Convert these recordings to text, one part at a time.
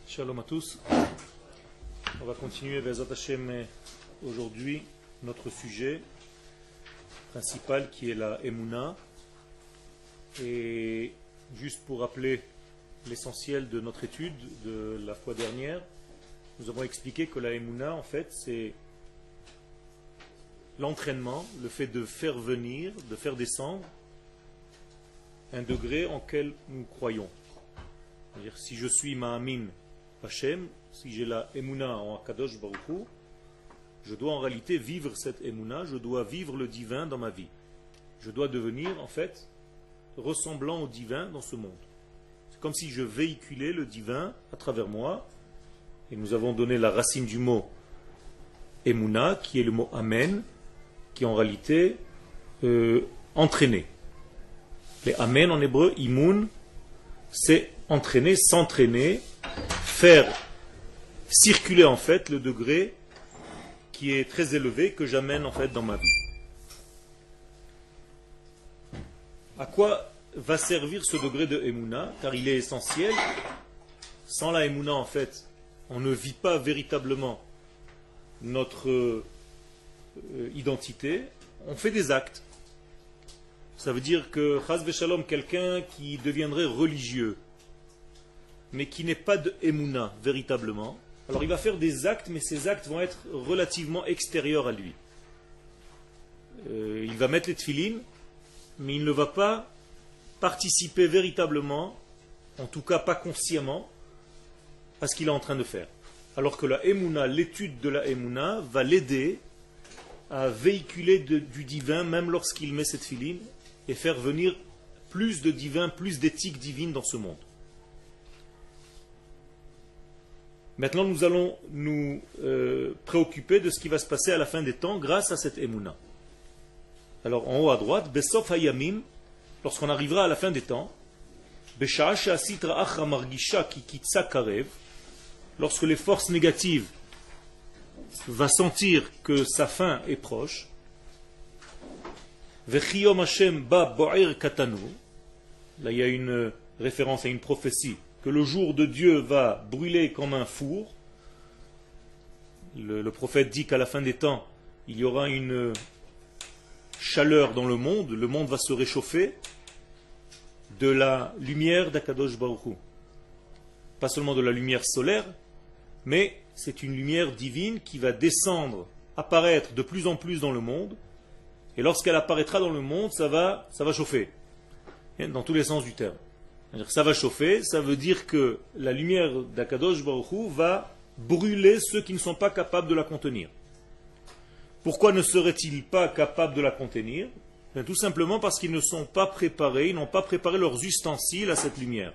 Shalom à tous. On va continuer Bezat Hashem aujourd'hui notre sujet principal qui est la Emouna. Et juste pour rappeler l'essentiel de notre étude de la fois dernière, nous avons expliqué que la Emouna en fait c'est l'entraînement, le fait de faire venir, de faire descendre un degré en quel nous croyons. C'est-à-dire si je suis Ma'amin Hashem, si j'ai la Emouna en Akadosh Baruch Hu, je dois en réalité vivre cette Emouna, je dois vivre le divin dans ma vie. Je dois devenir en fait ressemblant au divin dans ce monde. C'est comme si je véhiculais le divin à travers moi. Et nous avons donné la racine du mot Emouna, qui est le mot Amen, qui est en réalité entraîner. Les Amen en hébreu, Imun, c'est entraîner, s'entraîner, faire circuler en fait le degré qui est très élevé que j'amène en fait dans ma vie. À quoi va servir ce degré de Emouna? Car il est essentiel. Sans la Emouna en fait, on ne vit pas véritablement notre identité, on fait des actes. Ça veut dire que Chaz v'Shalom, quelqu'un qui deviendrait religieux, mais qui n'est pas de Emouna véritablement, alors il va faire des actes, mais ces actes vont être relativement extérieurs à lui. Il va mettre les tefilines, mais il ne va pas participer véritablement, en tout cas pas consciemment, à ce qu'il est en train de faire. Alors que la Emouna, l'étude de la Emouna, va l'aider à véhiculer du divin, même lorsqu'il met cette filine, et faire venir plus de divin, plus d'éthique divine dans ce monde. Maintenant, nous allons nous préoccuper de ce qui va se passer à la fin des temps grâce à cette Emouna. Alors, en haut à droite, Besof Hayamim, lorsqu'on arrivera à la fin des temps, Besha'a she'asit ra'ach margisha ki kitsa karev, lorsque les forces négatives vont sentir que sa fin est proche, Vechiyom Hashem ba bo'ir katanu, là il y a une référence à une prophétie, que le jour de Dieu va brûler comme un four. Le prophète dit qu'à la fin des temps, il y aura une chaleur dans le monde va se réchauffer de la lumière d'Akadosh Baruch Hu. Pas seulement de la lumière solaire, mais c'est une lumière divine qui va descendre, apparaître de plus en plus dans le monde, et lorsqu'elle apparaîtra dans le monde, ça va chauffer, dans tous les sens du terme. C'est-à-dire que ça va chauffer, ça veut dire que la lumière d'Akadosh Baruch Hu va brûler ceux qui ne sont pas capables de la contenir. Pourquoi ne seraient-ils pas capables de la contenir? Tout simplement parce qu'ils ne sont pas préparés, ils n'ont pas préparé leurs ustensiles à cette lumière.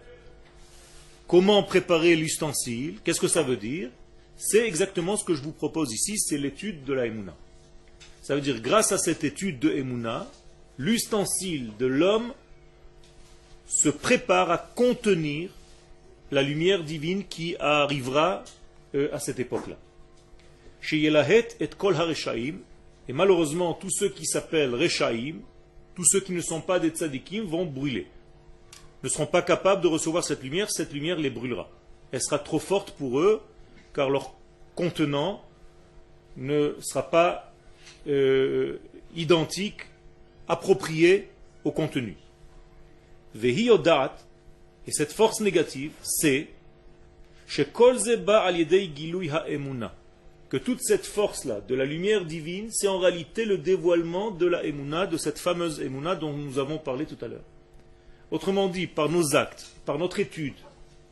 Comment préparer l'ustensile? Qu'est-ce que ça veut dire? C'est exactement ce que je vous propose ici, c'est l'étude de la Emouna. Ça veut dire, grâce à cette étude de Emouna, l'ustensile de l'homme se prépare à contenir la lumière divine qui arrivera à cette époque-là. Et malheureusement, tous ceux qui s'appellent Reshaim, tous ceux qui ne sont pas des tzadikim vont brûler. Ne seront pas capables de recevoir cette lumière les brûlera. Elle sera trop forte pour eux, car leur contenant ne sera pas identique, approprié au contenu. Vehiyodat, et cette force négative, c'est que toute cette force-là, de la lumière divine, c'est en réalité le dévoilement de la Emouna, de cette fameuse Emouna dont nous avons parlé tout à l'heure. Autrement dit, par nos actes, par notre étude,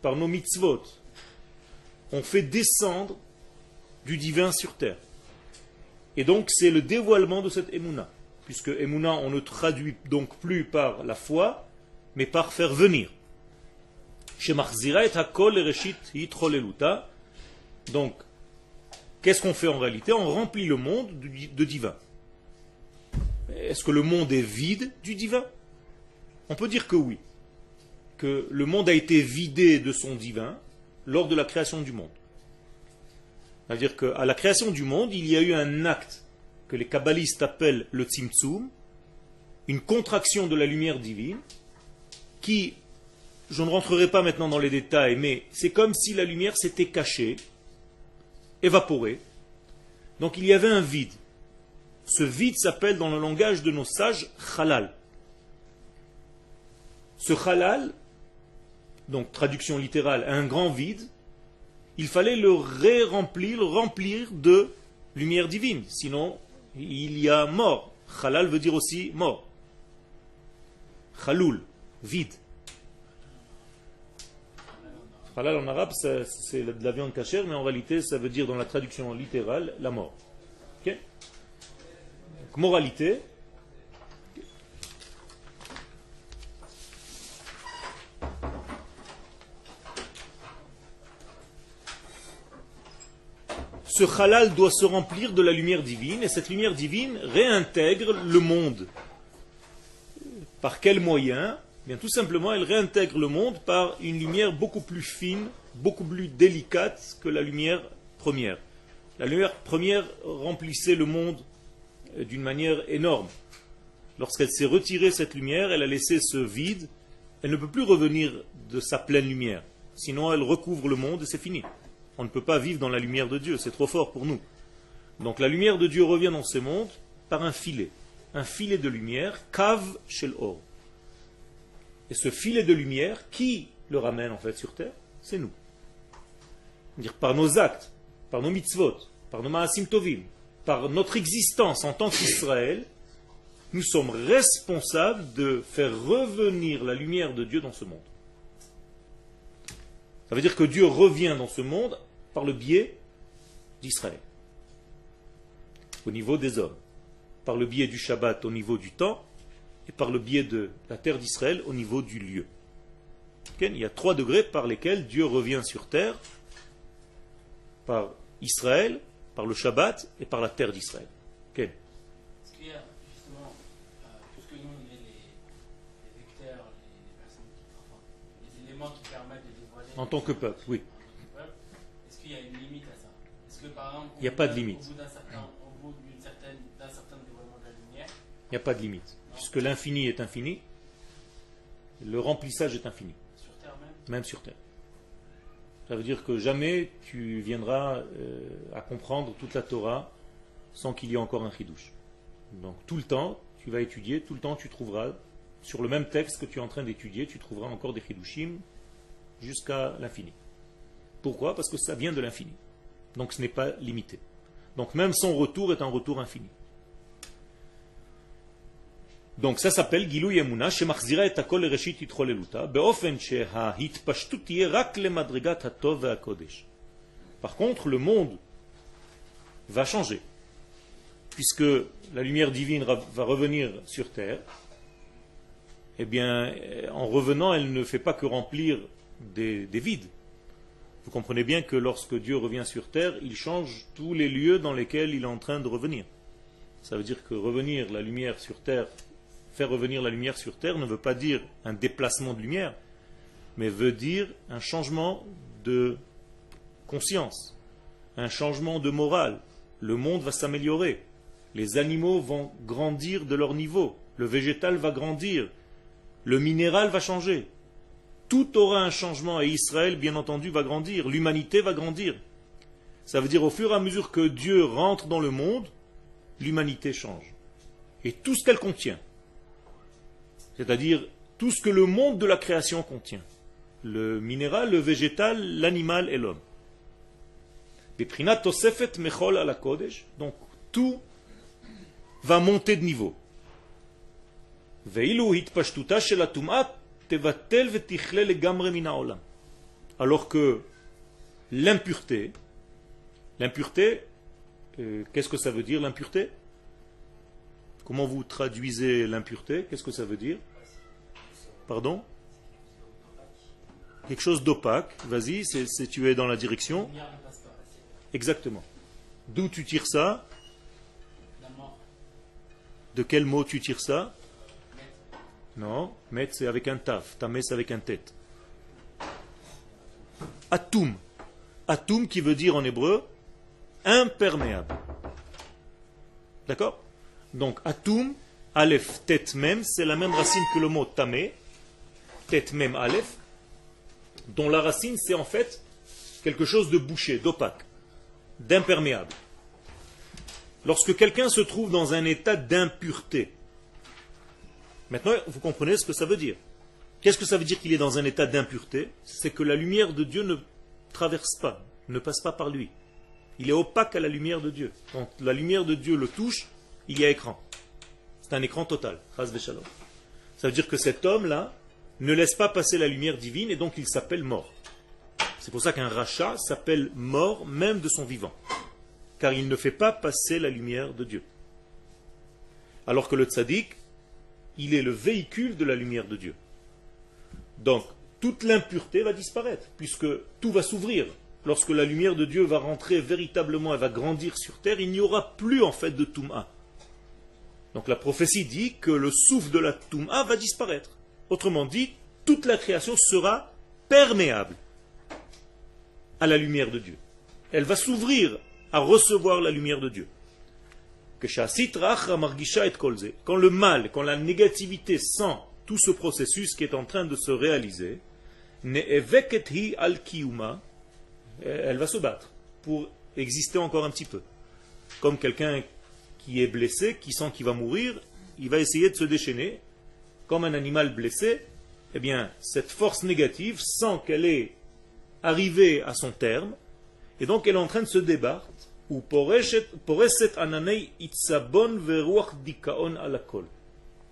par nos mitzvot, on fait descendre du divin sur terre. Et donc c'est le dévoilement de cette Emouna, puisque Emouna on ne traduit donc plus par la foi, mais par faire venir. Donc, qu'est-ce qu'on fait en réalité? On remplit le monde de divin. Est-ce que le monde est vide du divin? On peut dire que oui, que le monde a été vidé de son divin lors de la création du monde. C'est-à-dire qu'à la création du monde, il y a eu un acte que les kabbalistes appellent le tzimtzum, une contraction de la lumière divine, qui je ne rentrerai pas maintenant dans les détails, mais c'est comme si la lumière s'était cachée, évaporée. Donc il y avait un vide. Ce vide s'appelle dans le langage de nos sages halal. Ce halal, donc traduction littérale, un grand vide, il fallait le remplir de lumière divine. Sinon, il y a mort. Halal veut dire aussi mort. Khaloul, vide. Halal en arabe, c'est de la viande cachère, mais en réalité, ça veut dire dans la traduction littérale, la mort. Okay? Donc, moralité. Ce halal doit se remplir de la lumière divine, et cette lumière divine réintègre le monde. Par quel moyen? Bien, tout simplement, elle réintègre le monde par une lumière beaucoup plus fine, beaucoup plus délicate que la lumière première. La lumière première remplissait le monde d'une manière énorme. Lorsqu'elle s'est retirée, cette lumière, elle a laissé ce vide, elle ne peut plus revenir de sa pleine lumière. Sinon, elle recouvre le monde et c'est fini. On ne peut pas vivre dans la lumière de Dieu, c'est trop fort pour nous. Donc la lumière de Dieu revient dans ce monde par un filet de lumière, Kav Shel Or. Et ce filet de lumière, qui le ramène en fait sur terre? C'est nous. C'est-à-dire par nos actes, par nos mitzvot, par nos ma'asim tovim, par notre existence en tant qu'Israël, nous sommes responsables de faire revenir la lumière de Dieu dans ce monde. Ça veut dire que Dieu revient dans ce monde par le biais d'Israël, au niveau des hommes, par le biais du Shabbat au niveau du temps, et par le biais de la terre d'Israël au niveau du lieu. Il y a 3 degrés par lesquels Dieu revient sur terre, par Israël, par le Shabbat et par la terre d'Israël. Est-ce qu'il y a justement, puisque nous on est les vecteurs, les personnes les éléments qui permettent de dévoiler En tant que peuple, oui. Est-ce qu'il y a une limite à ça? Est-ce que par exemple, il n'y a pas de limite. Au bout d'un certain dévoilement de la lumière, il n'y a pas de limite. Puisque l'infini est infini, le remplissage est infini. Sur terre même? Même sur terre. Ça veut dire que jamais tu viendras à comprendre toute la Torah sans qu'il y ait encore un chidouche. Donc tout le temps, tu vas étudier, tout le temps tu trouveras, sur le même texte que tu es en train d'étudier, tu trouveras encore des chidushim jusqu'à l'infini. Pourquoi? Parce que ça vient de l'infini. Donc ce n'est pas limité. Donc même son retour est un retour infini. Donc ça s'appelle Gilou Yamuna, Shemachzira et Akol Reshit Yitcholeluta, Beofen Shehahitpashtu tiye rak lemadrigat hatov ve'akodesh. Par contre, le monde va changer, puisque la lumière divine va revenir sur terre. Eh bien, en revenant, elle ne fait pas que remplir des vides. Vous comprenez bien que lorsque Dieu revient sur terre, il change tous les lieux dans lesquels il est en train de revenir. Ça veut dire que revenir la lumière sur terre, faire revenir la lumière sur terre ne veut pas dire un déplacement de lumière, mais veut dire un changement de conscience, un changement de morale. Le monde va s'améliorer, les animaux vont grandir de leur niveau, le végétal va grandir, le minéral va changer. Tout aura un changement et Israël, bien entendu, va grandir, l'humanité va grandir. Ça veut dire au fur et à mesure que Dieu rentre dans le monde, l'humanité change. Et tout ce qu'elle contient, c'est-à-dire tout ce que le monde de la création contient, le minéral, le végétal, l'animal et l'homme. Donc tout va monter de niveau. Alors que l'impureté, qu'est-ce que ça veut dire l'impureté? Comment vous traduisez l'impureté? Qu'est-ce que ça veut dire? Pardon? Quelque chose d'opaque. Vas-y, tu es dans la direction. Exactement. D'où tu tires ça? De quel mot tu tires ça? Non, met c'est avec un taf, tamé c'est avec un tête. Atum. Atum qui veut dire en hébreu imperméable. D'accord? Donc atum, aleph, tet mem, c'est la même racine que le mot tamé. Tet mem aleph, dont la racine c'est en fait quelque chose de bouché, d'opaque, d'imperméable. Lorsque quelqu'un se trouve dans un état d'impureté, maintenant vous comprenez ce que ça veut dire. Qu'est-ce que ça veut dire qu'il est dans un état d'impureté? C'est que la lumière de Dieu ne traverse pas, ne passe pas par lui. Il est opaque à la lumière de Dieu. Quand la lumière de Dieu le touche, il y a écran. C'est un écran total. Chas v'shalom. Ça veut dire que cet homme-là ne laisse pas passer la lumière divine et donc il s'appelle mort. C'est pour ça qu'un rachat s'appelle mort même de son vivant. Car il ne fait pas passer la lumière de Dieu. Alors que le tzaddik, il est le véhicule de la lumière de Dieu. Donc, toute l'impureté va disparaître, puisque tout va s'ouvrir. Lorsque la lumière de Dieu va rentrer véritablement, elle va grandir sur terre, il n'y aura plus en fait de Toum'a. Donc la prophétie dit que le souffle de la Toum'a va disparaître. Autrement dit, toute la création sera perméable à la lumière de Dieu. Elle va s'ouvrir à recevoir la lumière de Dieu. Quand le mal, quand la négativité sent tout ce processus qui est en train de se réaliser, elle va se battre pour exister encore un petit peu. Comme quelqu'un qui est blessé, qui sent qu'il va mourir, il va essayer de se déchaîner. Comme un animal blessé, eh bien, cette force négative sent qu'elle est arrivée à son terme, et donc elle est en train de se débattre.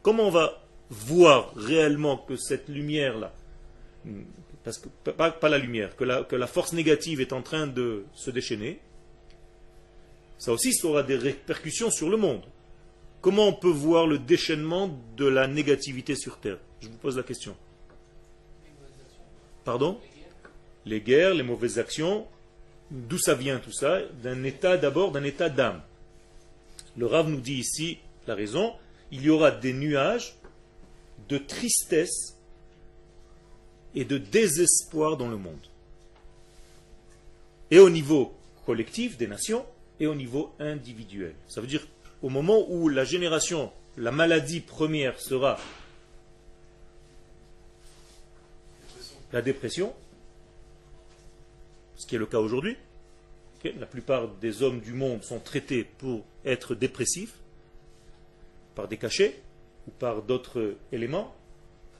Comment on va voir réellement que cette lumière-là, parce que pas la lumière, que la force négative est en train de se déchaîner, ça aussi ça aura des répercussions sur le monde. Comment on peut voir le déchaînement de la négativité sur Terre? Je vous pose la question. Pardon? Les guerres, les mauvaises actions, d'où ça vient tout ça? D'un état d'abord, d'un état d'âme. Le Rav nous dit ici la raison, il y aura des nuages de tristesse et de désespoir dans le monde. Et au niveau collectif des nations et au niveau individuel. Ça veut dire au moment où la génération, la maladie première sera la dépression, ce qui est le cas aujourd'hui. La plupart des hommes du monde sont traités pour être dépressifs par des cachets ou par d'autres éléments,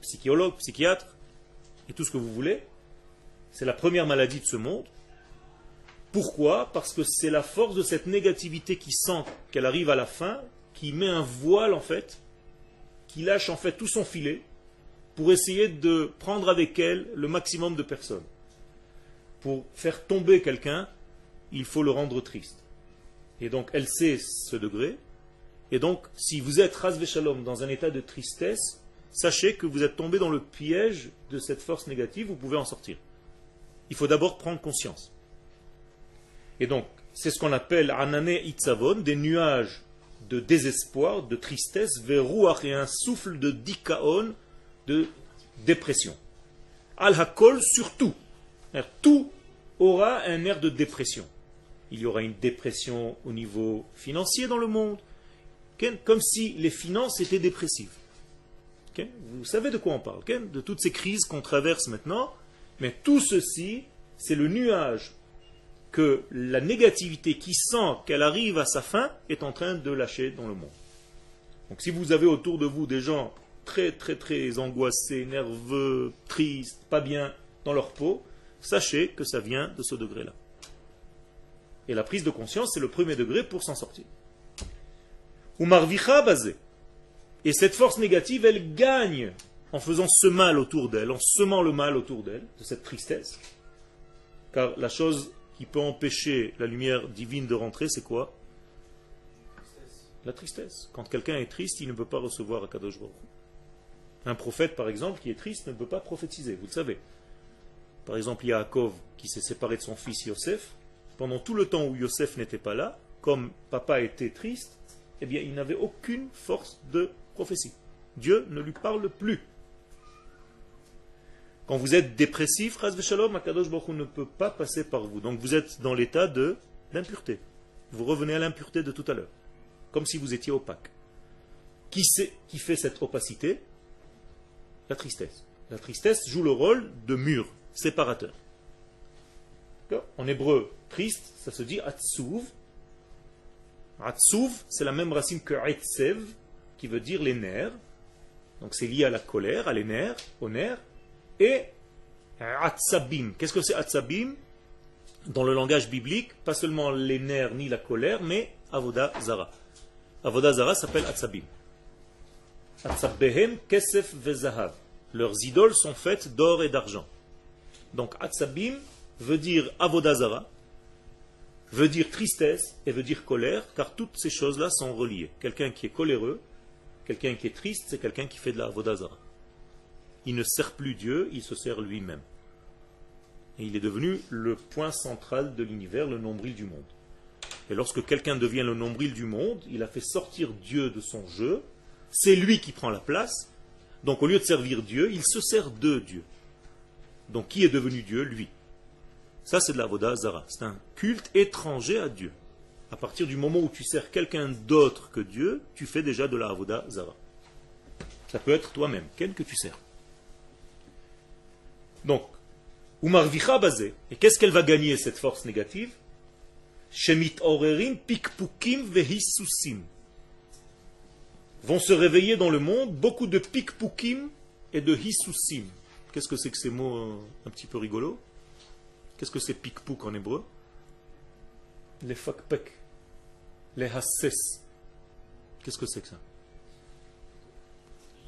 psychologues, psychiatres, et tout ce que vous voulez. C'est la première maladie de ce monde. Pourquoi? Parce que c'est la force de cette négativité qui sent qu'elle arrive à la fin, qui met un voile en fait, qui lâche en fait tout son filet pour essayer de prendre avec elle le maximum de personnes. Pour faire tomber quelqu'un, il faut le rendre triste. Et donc elle sait ce degré. Et donc si vous êtes Chas v'Shalom dans un état de tristesse, sachez que vous êtes tombé dans le piège de cette force négative, vous pouvez en sortir. Il faut d'abord prendre conscience. Et donc, c'est ce qu'on appelle Anane Itzavon, des nuages de désespoir, de tristesse, Veruach et un souffle de Dikaon, de dépression. Al-Hakol, surtout. Tout aura un air de dépression. Il y aura une dépression au niveau financier dans le monde, comme si les finances étaient dépressives. Vous savez de quoi on parle, de toutes ces crises qu'on traverse maintenant, mais tout ceci, c'est le nuage que la négativité qui sent qu'elle arrive à sa fin est en train de lâcher dans le monde. Donc si vous avez autour de vous des gens très très très angoissés, nerveux, tristes, pas bien dans leur peau, sachez que ça vient de ce degré-là. Et la prise de conscience, c'est le premier degré pour s'en sortir. Ou marvicha basé. Et cette force négative, elle gagne en faisant ce mal autour d'elle, en semant le mal autour d'elle, de cette tristesse. Car la chose qui peut empêcher la lumière divine de rentrer, c'est quoi? La tristesse. Quand quelqu'un est triste, il ne peut pas recevoir Akadosh Baruch Hu. Un prophète, par exemple, qui est triste, ne peut pas prophétiser, vous le savez. Par exemple, Yaakov, qui s'est séparé de son fils Yosef, pendant tout le temps où Yosef n'était pas là, comme papa était triste, eh bien, il n'avait aucune force de prophétie. Dieu ne lui parle plus. Quand vous êtes dépressif, Chas v'Shalom, Akadosh Baruch Hu ne peut pas passer par vous. Donc vous êtes dans l'état d'impureté. Vous revenez à l'impureté de tout à l'heure. Comme si vous étiez opaque. Qui fait cette opacité? La tristesse. La tristesse joue le rôle de mur. séparateur. En hébreu, triste, ça se dit atsuv. Atsuv, c'est la même racine que etsev, qui veut dire les nerfs. Donc c'est lié à la colère, à les nerfs, aux nerfs. Et atsabim. Qu'est-ce que c'est atsabim? Dans le langage biblique, pas seulement les nerfs ni la colère, mais avoda zara. Avoda zara s'appelle atsabim. Atsabehem kesef vezahav. Leurs idoles sont faites d'or et d'argent. Donc atsabim veut dire avoda zara, veut dire tristesse et veut dire colère, car toutes ces choses-là sont reliées. Quelqu'un qui est coléreux, quelqu'un qui est triste, c'est quelqu'un qui fait de la avoda zara. Il ne sert plus Dieu, il se sert lui-même. Et il est devenu le point central de l'univers, le nombril du monde. Et lorsque quelqu'un devient le nombril du monde, il a fait sortir Dieu de son jeu, c'est lui qui prend la place. Donc au lieu de servir Dieu, il se sert de Dieu. Donc qui est devenu Dieu? Lui. Ça c'est de la avoda zara. C'est un culte étranger à Dieu. À partir du moment où tu sers quelqu'un d'autre que Dieu, tu fais déjà de la avoda zara. Ça peut être toi-même, quel que tu sers. Donc, Umarvicha basé. Et qu'est-ce qu'elle va gagner, cette force négative? Shemit orerim pikpukim vehisusim. Vont se réveiller dans le monde beaucoup de pikpukim et de hisusim. Qu'est-ce que c'est que ces mots un petit peu rigolos? Qu'est-ce que c'est pikpuk en hébreu? Les fakpek, les hasses. Qu'est-ce que c'est que ça?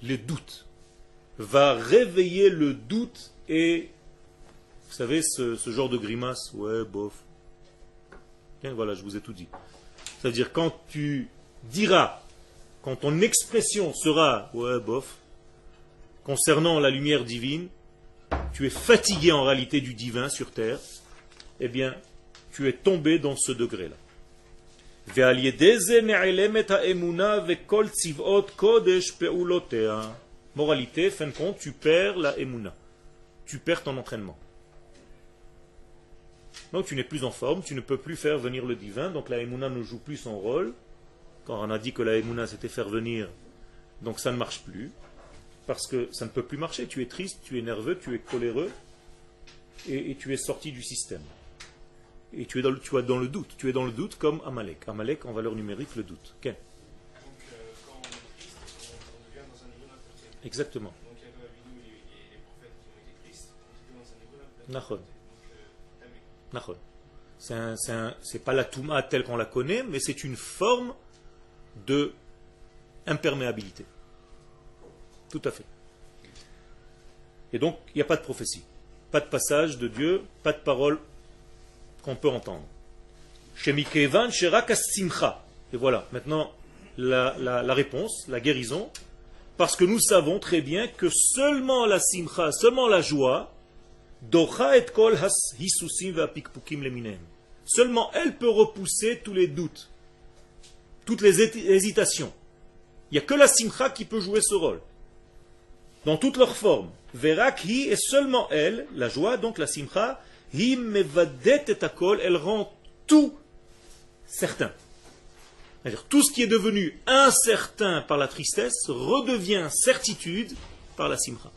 Les doutes. Va réveiller le doute et, vous savez, ce genre de grimace, ouais, bof. Bien, voilà, je vous ai tout dit. Ça veut dire quand tu diras, quand ton expression sera, ouais, bof, concernant la lumière divine, tu es fatigué en réalité du divin sur terre, eh bien, tu es tombé dans ce degré-là. Moralité, fin de compte, tu perds la emuna. Tu perds ton entraînement. Donc tu n'es plus en forme, tu ne peux plus faire venir le divin, donc la emuna ne joue plus son rôle. Quand on a dit que la emuna c'était faire venir, donc ça ne marche plus, parce que ça ne peut plus marcher. Tu es triste, tu es nerveux, tu es coléreux, et tu es sorti du système. Et tu es dans le doute. Tu es dans le doute comme Amalek. Amalek en valeur numérique, le doute. Okay. Donc quand on est triste, on devient dans un niveau n'importe. Exactement. Donc il y a dans la vidéo les prophètes qui ont été tristes, on était dans un niveau n'importe. Nachon. C'est pas la Touma telle qu'on la connaît, mais c'est une forme de imperméabilité. Tout à fait. Et donc, il n'y a pas de prophétie. Pas de passage de Dieu, pas de parole qu'on peut entendre. Shemikevan sherak as-simcha. Et voilà, maintenant, la réponse, la guérison, parce que nous savons très bien que seulement la simcha, seulement la joie, docha et kol has hisusim va pikpukim leminem. Seulement elle peut repousser tous les doutes, toutes les hésitations. Il n'y a que la simcha qui peut jouer ce rôle. Dans toutes leurs formes. Verak hi, et seulement elle, la joie, donc la simcha, hi mevadet et akol, elle rend tout certain. C'est-à-dire tout ce qui est devenu incertain par la tristesse redevient certitude par la simcha.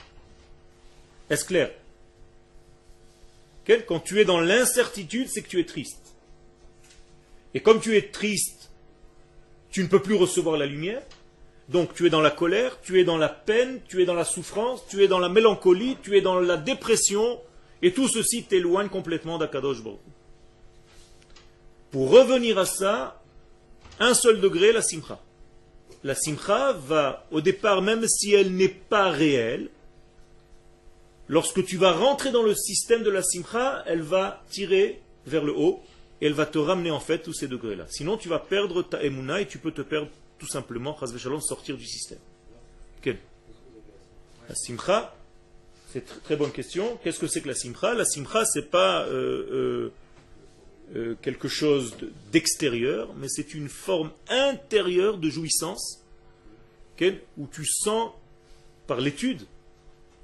Est-ce clair? Quand tu es dans l'incertitude, c'est que tu es triste. Et comme tu es triste, tu ne peux plus recevoir la lumière. Donc tu es dans la colère, tu es dans la peine, tu es dans la souffrance, tu es dans la mélancolie, tu es dans la dépression. Et tout ceci t'éloigne complètement d'Akadosh Baruch Hu. Pour revenir à ça, un seul degré, la simcha. La simcha va, au départ, même si elle n'est pas réelle, lorsque tu vas rentrer dans le système de la simcha, elle va tirer vers le haut et elle va te ramener en fait tous ces degrés-là. Sinon, tu vas perdre ta emuna et tu peux te perdre tout simplement, chas v'shalom, sortir du système. Okay. La simcha, c'est une très bonne question. Qu'est-ce que c'est que la simcha? La simcha, c'est pas quelque chose d'extérieur, mais c'est une forme intérieure de jouissance où tu sens, par l'étude,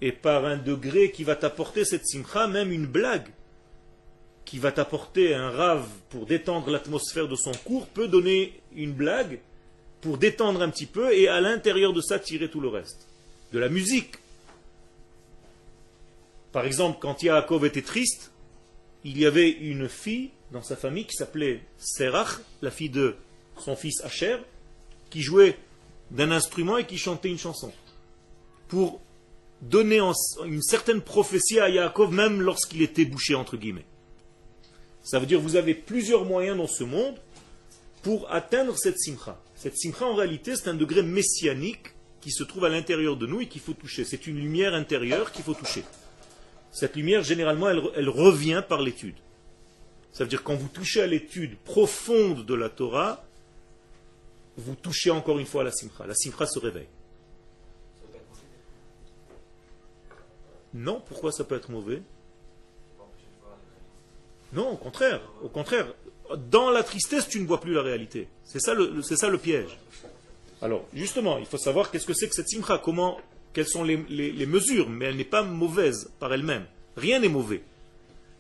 et par un degré qui va t'apporter cette simcha, même une blague, qui va t'apporter un rave pour détendre l'atmosphère de son cours, peut donner une blague pour détendre un petit peu, et à l'intérieur de ça, tirer tout le reste. De la musique. Par exemple, quand Yaakov était triste, il y avait une fille dans sa famille qui s'appelait Serach, la fille de son fils Asher, qui jouait d'un instrument et qui chantait une chanson. Pour donner une certaine prophétie à Yaakov, même lorsqu'il était bouché, entre guillemets. Ça veut dire que vous avez plusieurs moyens dans ce monde pour atteindre cette simcha. Cette simcha, en réalité, c'est un degré messianique qui se trouve à l'intérieur de nous et qu'il faut toucher. C'est une lumière intérieure qu'il faut toucher. Cette lumière, généralement, elle revient par l'étude. Ça veut dire que quand vous touchez à l'étude profonde de la Torah, vous touchez encore une fois à la simcha. La simcha se réveille. Non, pourquoi ça peut être mauvais? Non, au contraire. Au contraire, dans la tristesse, tu ne vois plus la réalité. C'est ça le piège. Alors, justement, il faut savoir qu'est-ce que c'est que cette simcha, quelles sont les mesures, mais elle n'est pas mauvaise par elle-même. Rien n'est mauvais.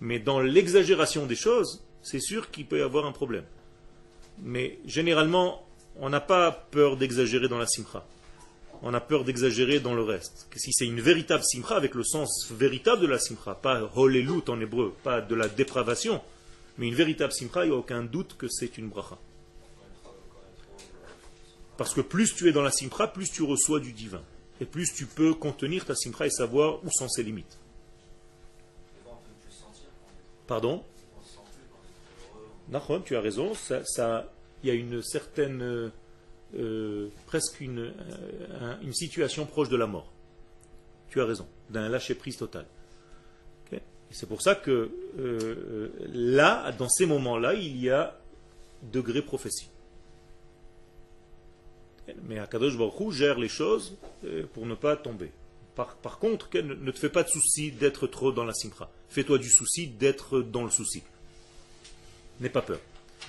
Mais dans l'exagération des choses, c'est sûr qu'il peut y avoir un problème. Mais généralement, on n'a pas peur d'exagérer dans la simcha. On a peur d'exagérer dans le reste. Que si c'est une véritable simcha, avec le sens véritable de la simcha, pas holelut en hébreu, pas de la dépravation, mais une véritable simcha, il n'y a aucun doute que c'est une bracha. Parce que plus tu es dans la simcha, plus tu reçois du divin. Et plus tu peux contenir ta simcha et savoir où sont ses limites. Pardon? Nachon, tu as raison. Il y a une certaine... presque une situation proche de la mort. Tu as raison, d'un lâcher-prise total. Okay? Et c'est pour ça que là, dans ces moments-là, il y a degré prophétie. Mais Akadosh Baruch Hu gère les choses pour ne pas tomber. Par contre, ne te fais pas de souci d'être trop dans la simcha. Fais-toi du souci d'être dans le souci. N'aie pas peur.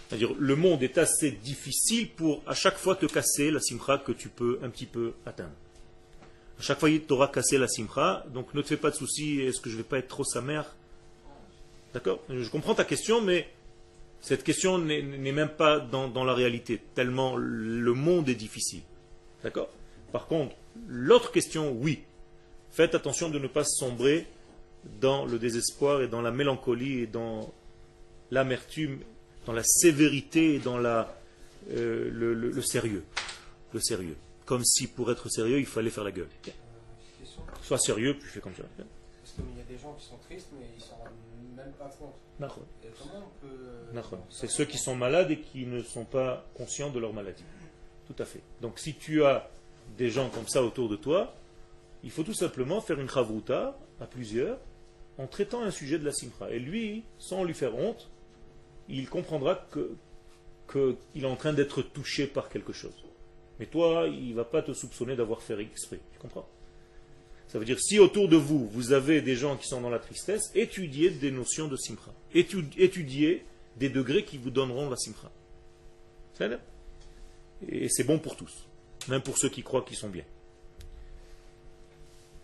C'est-à-dire, le monde est assez difficile pour à chaque fois te casser la simcha que tu peux un petit peu atteindre. À chaque fois, il t'aura cassé la simcha, donc ne te fais pas de soucis, est-ce que je ne vais pas être trop sa mère? D'accord? Je comprends ta question, mais cette question n'est même pas dans la réalité, tellement le monde est difficile. D'accord? Par contre, l'autre question, oui. Faites attention de ne pas sombrer dans le désespoir et dans la mélancolie et dans l'amertume, dans la sévérité et dans le sérieux. Le sérieux. Comme si pour être sérieux, il fallait faire la gueule. Sois sérieux, puis fais comme ça. Parce qu'il y a des gens qui sont tristes, mais ils ne s'en rendent même pas compte. Et comment on peut... C'est ceux qui sont malades et qui ne sont pas conscients de leur maladie. Tout à fait. Donc si tu as des gens comme ça autour de toi, il faut tout simplement faire une chavruta à plusieurs en traitant un sujet de la simcha. Et lui, sans lui faire honte, il comprendra qu'il est en train d'être touché par quelque chose. Mais toi, il ne va pas te soupçonner d'avoir fait exprès. Tu comprends? Ça veut dire, si autour de vous, vous avez des gens qui sont dans la tristesse, étudiez des notions de simcha. Étudiez des degrés qui vous donneront la simcha. Et c'est bon pour tous. Même pour ceux qui croient qu'ils sont bien.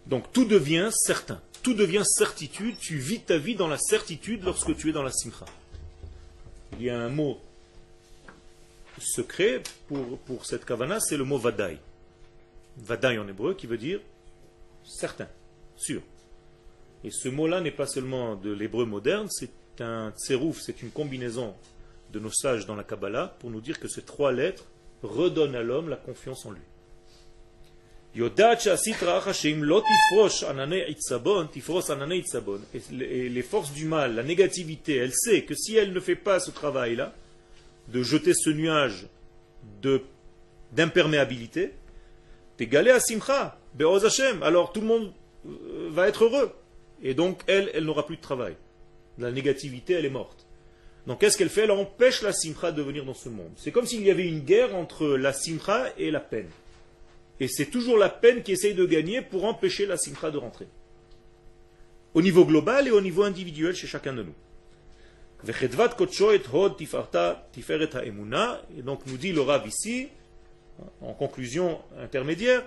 Donc tout devient certain. Tout devient certitude. Tu vis ta vie dans la certitude lorsque tu es dans la simcha. Il y a un mot secret pour cette kavana, c'est le mot vadaï. Vadaï en hébreu qui veut dire certain, sûr. Et ce mot-là n'est pas seulement de l'hébreu moderne, c'est un tserouf, c'est une combinaison de nos sages dans la Kabbalah pour nous dire que ces trois lettres redonnent à l'homme la confiance en lui. Et les forces du mal, la négativité, elle sait que si elle ne fait pas ce travail-là, de jeter ce nuage d'imperméabilité, t'égaler à simcha, be'oz Hashem, alors tout le monde va être heureux. Et donc elle n'aura plus de travail. La négativité, elle est morte. Donc qu'est-ce qu'elle fait? Elle empêche la simcha de venir dans ce monde. C'est comme s'il y avait une guerre entre la simcha et la peine. Et c'est toujours la peine qui essaye de gagner pour empêcher la simcha de rentrer. Au niveau global et au niveau individuel chez chacun de nous. Et donc nous dit le Rav ici, en conclusion intermédiaire,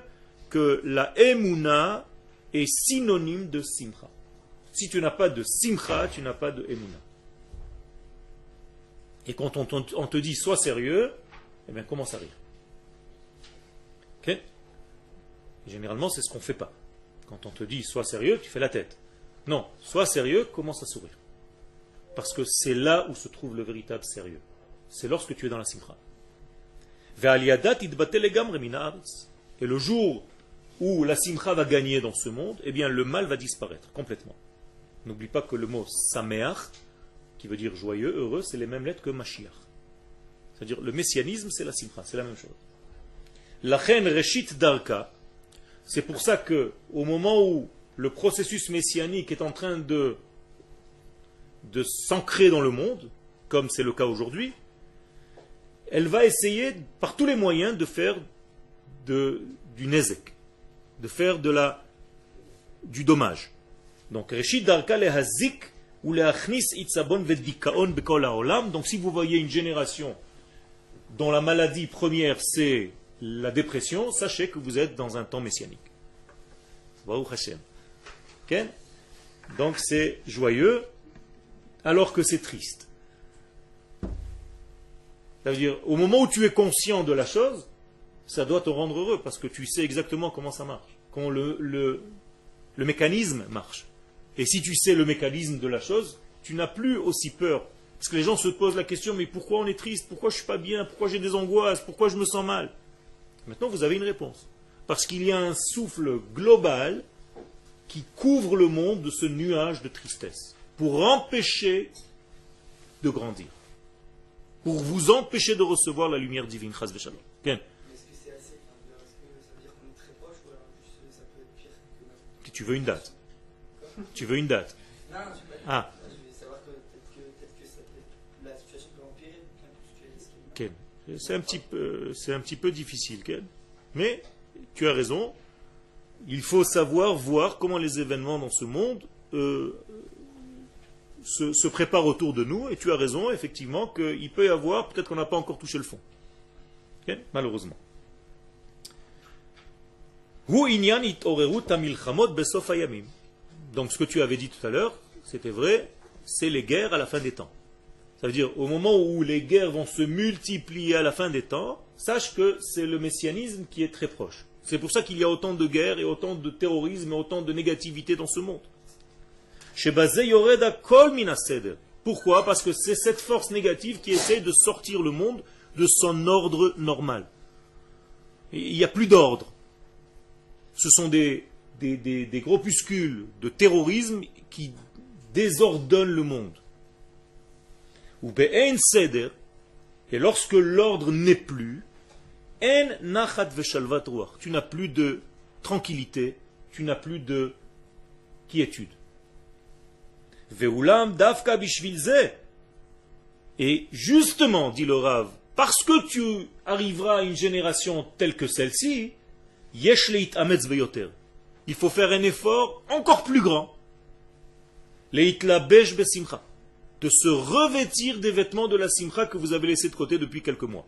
que la emuna est synonyme de simcha. Si tu n'as pas de simcha, tu n'as pas de emuna. Et quand on te dit sois sérieux, eh bien commence à rire. Ok? Généralement, c'est ce qu'on ne fait pas. Quand on te dit sois sérieux, tu fais la tête. Non, sois sérieux, commence à sourire. Parce que c'est là où se trouve le véritable sérieux. C'est lorsque tu es dans la simcha. Et le jour où la simcha va gagner dans ce monde, eh bien le mal va disparaître complètement. N'oublie pas que le mot sameach, qui veut dire joyeux, heureux, c'est les mêmes lettres que Mashiach. C'est-à-dire le messianisme, c'est la simcha, c'est la même chose. Lachen reshit darka, c'est pour ça que au moment où le processus messianique est en train de s'ancrer dans le monde, comme c'est le cas aujourd'hui, elle va essayer par tous les moyens de faire du nezek, de faire du dommage. Donc, Reshit Darka lehazik ou leachnis itzabon vedikaon bekol haolam. Donc, si vous voyez une génération dont la maladie première c'est la dépression, sachez que vous êtes dans un temps messianique. Baruch Hashem. Okay? Donc, c'est joyeux alors que c'est triste. Ça veut dire, au moment où tu es conscient de la chose, ça doit te rendre heureux, parce que tu sais exactement comment ça marche, comment le mécanisme marche. Et si tu sais le mécanisme de la chose, tu n'as plus aussi peur. Parce que les gens se posent la question, mais pourquoi on est triste? Pourquoi je ne suis pas bien? Pourquoi j'ai des angoisses? Pourquoi je me sens mal? Maintenant, vous avez une réponse. Parce qu'il y a un souffle global qui couvre le monde de ce nuage de tristesse, pour empêcher de grandir. Pour vous empêcher de recevoir la lumière divine. Chas v'shalom. Ken. Est-ce que c'est assez? Est-ce que ça veut dire qu'on est très proche ou alors juste ça peut être pire que... Tu veux une date? Tu veux une date? Non, je sais pas. Ah. Je vais savoir que peut-être que la situation peut empirer bien plus que ce Ken. C'est un petit peu difficile, Ken. Mais tu as raison. Il faut savoir voir comment les événements dans ce monde se prépare autour de nous, et tu as raison, effectivement, qu'il peut y avoir, peut-être qu'on n'a pas encore touché le fond. Okay? Malheureusement. Donc ce que tu avais dit tout à l'heure, c'était vrai, c'est les guerres à la fin des temps. Ça veut dire, au moment où les guerres vont se multiplier à la fin des temps, sache que c'est le messianisme qui est très proche. C'est pour ça qu'il y a autant de guerres et autant de terrorisme et autant de négativité dans ce monde. Pourquoi? Parce que c'est cette force négative qui essaie de sortir le monde de son ordre normal. Il n'y a plus d'ordre. Ce sont des groupuscules de terrorisme qui désordonnent le monde. Et lorsque l'ordre n'est plus, tu n'as plus de tranquillité, tu n'as plus de quiétude. Et justement, dit le Rav, parce que tu arriveras à une génération telle que celle-ci, il faut faire un effort encore plus grand, de se revêtir des vêtements de la simcha que vous avez laissés de côté depuis quelques mois.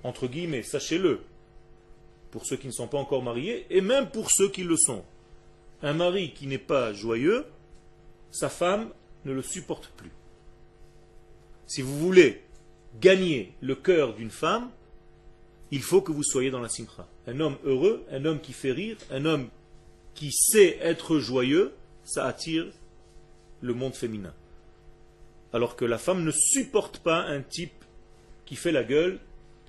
Entre guillemets, sachez-le, pour ceux qui ne sont pas encore mariés, et même pour ceux qui le sont. Un mari qui n'est pas joyeux, sa femme ne le supporte plus. Si vous voulez gagner le cœur d'une femme, il faut que vous soyez dans la simcha. Un homme heureux, un homme qui fait rire, un homme qui sait être joyeux, ça attire le monde féminin. Alors que la femme ne supporte pas un type qui fait la gueule,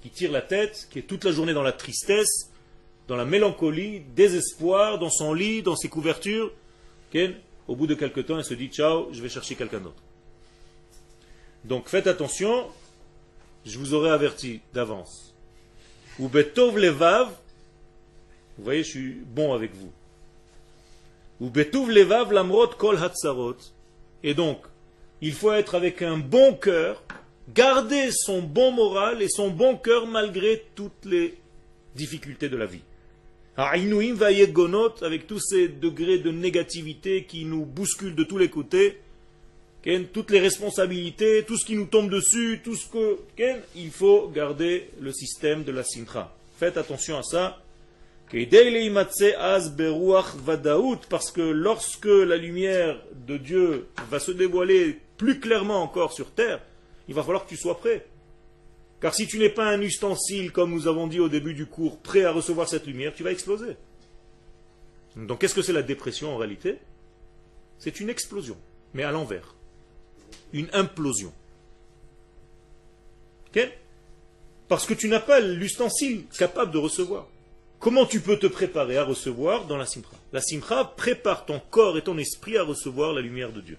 qui tire la tête, qui est toute la journée dans la tristesse, dans la mélancolie, désespoir, dans son lit, dans ses couvertures. Au bout de quelque temps, elle se dit « Ciao, je vais chercher quelqu'un d'autre ». Donc faites attention, je vous aurais averti d'avance. Ou betov levav, vous voyez, je suis bon avec vous. Ou betov levav lamrot kol hatzarot. Et donc, il faut être avec un bon cœur, garder son bon moral et son bon cœur malgré toutes les difficultés de la vie. Avec tous ces degrés de négativité qui nous bousculent de tous les côtés, toutes les responsabilités, tout ce qui nous tombe dessus, tout ce que... il faut garder le système de la simcha. Faites attention à ça. Parce que lorsque la lumière de Dieu va se dévoiler plus clairement encore sur terre, il va falloir que tu sois prêt. Car si tu n'es pas un ustensile, comme nous avons dit au début du cours, prêt à recevoir cette lumière, tu vas exploser. Donc qu'est-ce que c'est la dépression en réalité? C'est une explosion, mais à l'envers. Une implosion. Ok? Parce que tu n'as pas l'ustensile capable de recevoir. Comment tu peux te préparer à recevoir dans la simcha? La simcha prépare ton corps et ton esprit à recevoir la lumière de Dieu.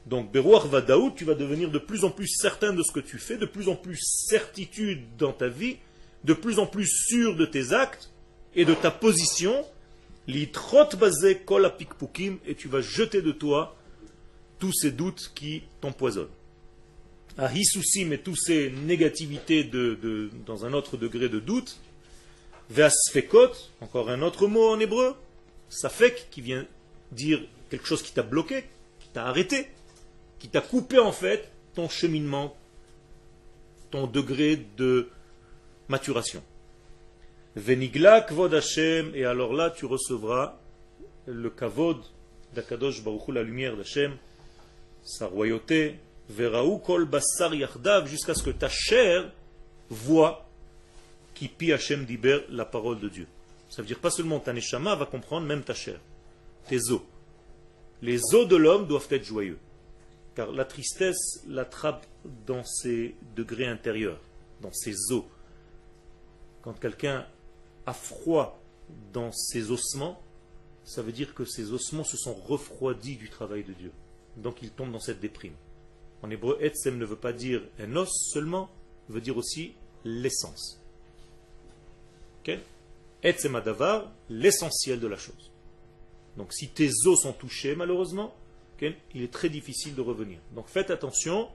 Donc, Beruach Vadaout, tu vas devenir de plus en plus certain de ce que tu fais, de plus en plus certitude dans ta vie, de plus en plus sûr de tes actes et de ta position. Litrot bazé kol apikpukim, et tu vas jeter de toi tous ces doutes qui t'empoisonnent. Ahisousim et toutes ces négativités dans un autre degré de doute. Veasfekot, encore un autre mot en hébreu, safek, qui vient dire quelque chose qui t'a bloqué, qui t'a arrêté, qui t'a coupé en fait ton cheminement, ton degré de maturation. Venigla kvod Hashem, et alors là tu recevras le kavod d'Akadosh Baruch Hu, la lumière d'Hashem, sa royauté, veraou kol basar yachdav, jusqu'à ce que ta chair voit qui pi Hashem diber, la parole de Dieu. Ça veut dire pas seulement ta neshama va comprendre, même ta chair, tes os. Les os de l'homme doivent être joyeux, car la tristesse l'attrape dans ses degrés intérieurs, dans ses os. Quand quelqu'un a froid dans ses ossements, ça veut dire que ses ossements se sont refroidis du travail de Dieu. Donc il tombe dans cette déprime. En hébreu, etzem ne veut pas dire un os seulement, veut dire aussi l'essence. Okay? Etzem adavar, l'essentiel de la chose. Donc si tes os sont touchés, malheureusement, okay, il est très difficile de revenir. Donc faites attention,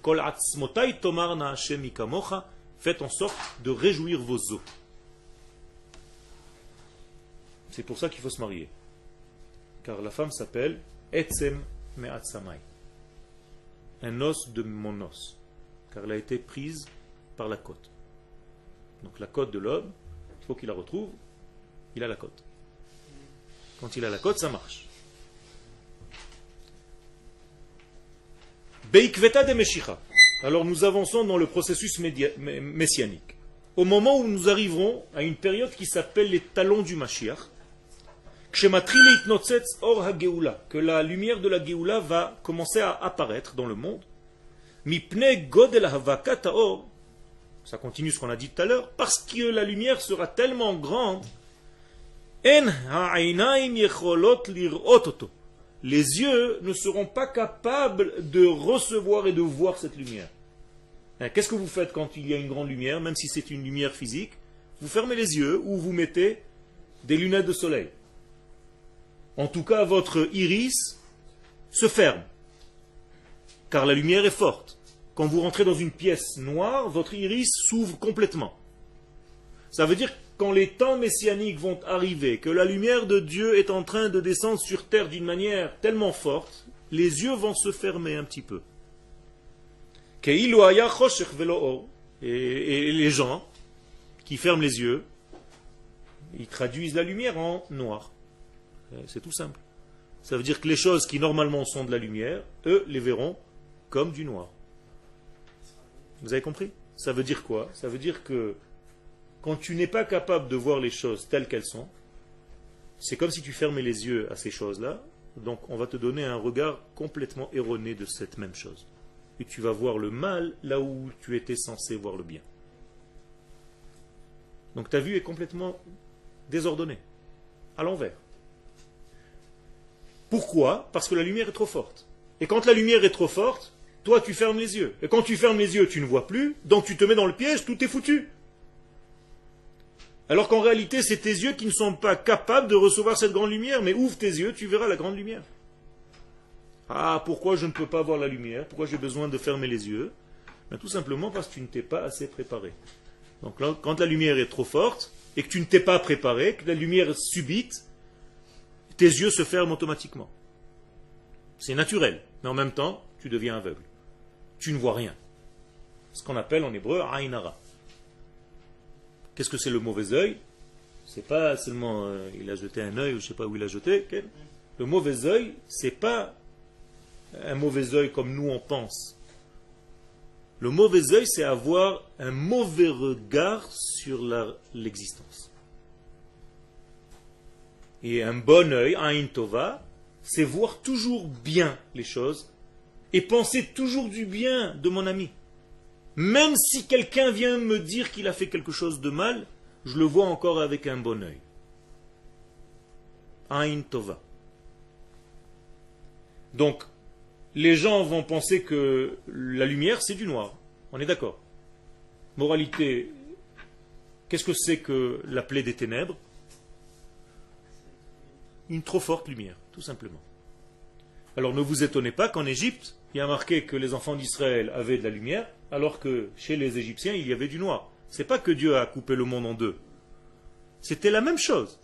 kol atzmotai tomar na Hashem ikamocha, faites en sorte de réjouir vos os. C'est pour ça qu'il faut se marier. Car la femme s'appelle Etzem Me'atsamai. Un os de mon os. Car elle a été prise par la côte. Donc la côte de l'homme, il faut qu'il la retrouve, il a la côte. Quand il a la côte, ça marche. Beikveta de Meshicha. Alors nous avançons dans le processus messianique. Au moment où nous arriverons à une période qui s'appelle les talons du Mashiach, que la lumière de la Géoula va commencer à apparaître dans le monde. Ça continue ce qu'on a dit tout à l'heure, parce que la lumière sera tellement grande, les yeux ne seront pas capables de recevoir et de voir cette lumière. Qu'est-ce que vous faites quand il y a une grande lumière, même si c'est une lumière physique? Vous fermez les yeux ou vous mettez des lunettes de soleil. En tout cas, votre iris se ferme, car la lumière est forte. Quand vous rentrez dans une pièce noire, votre iris s'ouvre complètement. Ça veut dire que quand les temps messianiques vont arriver, que la lumière de Dieu est en train de descendre sur terre d'une manière tellement forte, les yeux vont se fermer un petit peu. Et les gens qui ferment les yeux, ils traduisent la lumière en noir. C'est tout simple. Ça veut dire que les choses qui normalement sont de la lumière, eux les verront comme du noir. Vous avez compris? Ça veut dire quoi? Ça veut dire que quand tu n'es pas capable de voir les choses telles qu'elles sont, c'est comme si tu fermais les yeux à ces choses-là, donc on va te donner un regard complètement erroné de cette même chose. Et tu vas voir le mal là où tu étais censé voir le bien. Donc ta vue est complètement désordonnée, à l'envers. Pourquoi? Parce que la lumière est trop forte. Et quand la lumière est trop forte, toi tu fermes les yeux. Et quand tu fermes les yeux, tu ne vois plus, donc tu te mets dans le piège, tout est foutu. Alors qu'en réalité, c'est tes yeux qui ne sont pas capables de recevoir cette grande lumière, mais ouvre tes yeux, tu verras la grande lumière. Ah, pourquoi je ne peux pas voir la lumière? Pourquoi j'ai besoin de fermer les yeux? Ben, tout simplement parce que tu ne t'es pas assez préparé. Donc là, quand la lumière est trop forte, et que tu ne t'es pas préparé, que la lumière est subite, tes yeux se ferment automatiquement. C'est naturel, mais en même temps, tu deviens aveugle. Tu ne vois rien. Ce qu'on appelle en hébreu Aïn Hara. Qu'est-ce que c'est le mauvais œil? C'est pas seulement il a jeté un œil ou je ne sais pas où il a jeté. Le mauvais œil, c'est pas un mauvais œil comme nous on pense. Le mauvais œil, c'est avoir un mauvais regard sur l'existence. Et un bon œil, Aïn Tova, c'est voir toujours bien les choses et penser toujours du bien de mon ami. Même si quelqu'un vient me dire qu'il a fait quelque chose de mal, je le vois encore avec un bon œil. Aïn Tova. Donc, les gens vont penser que la lumière, c'est du noir. On est d'accord. Moralité, qu'est-ce que c'est que la plaie des ténèbres? Une trop forte lumière, tout simplement. Alors ne vous étonnez pas qu'en Égypte, il y a marqué que les enfants d'Israël avaient de la lumière, alors que chez les Égyptiens, il y avait du noir. C'est pas que Dieu a coupé le monde en deux. C'était la même chose.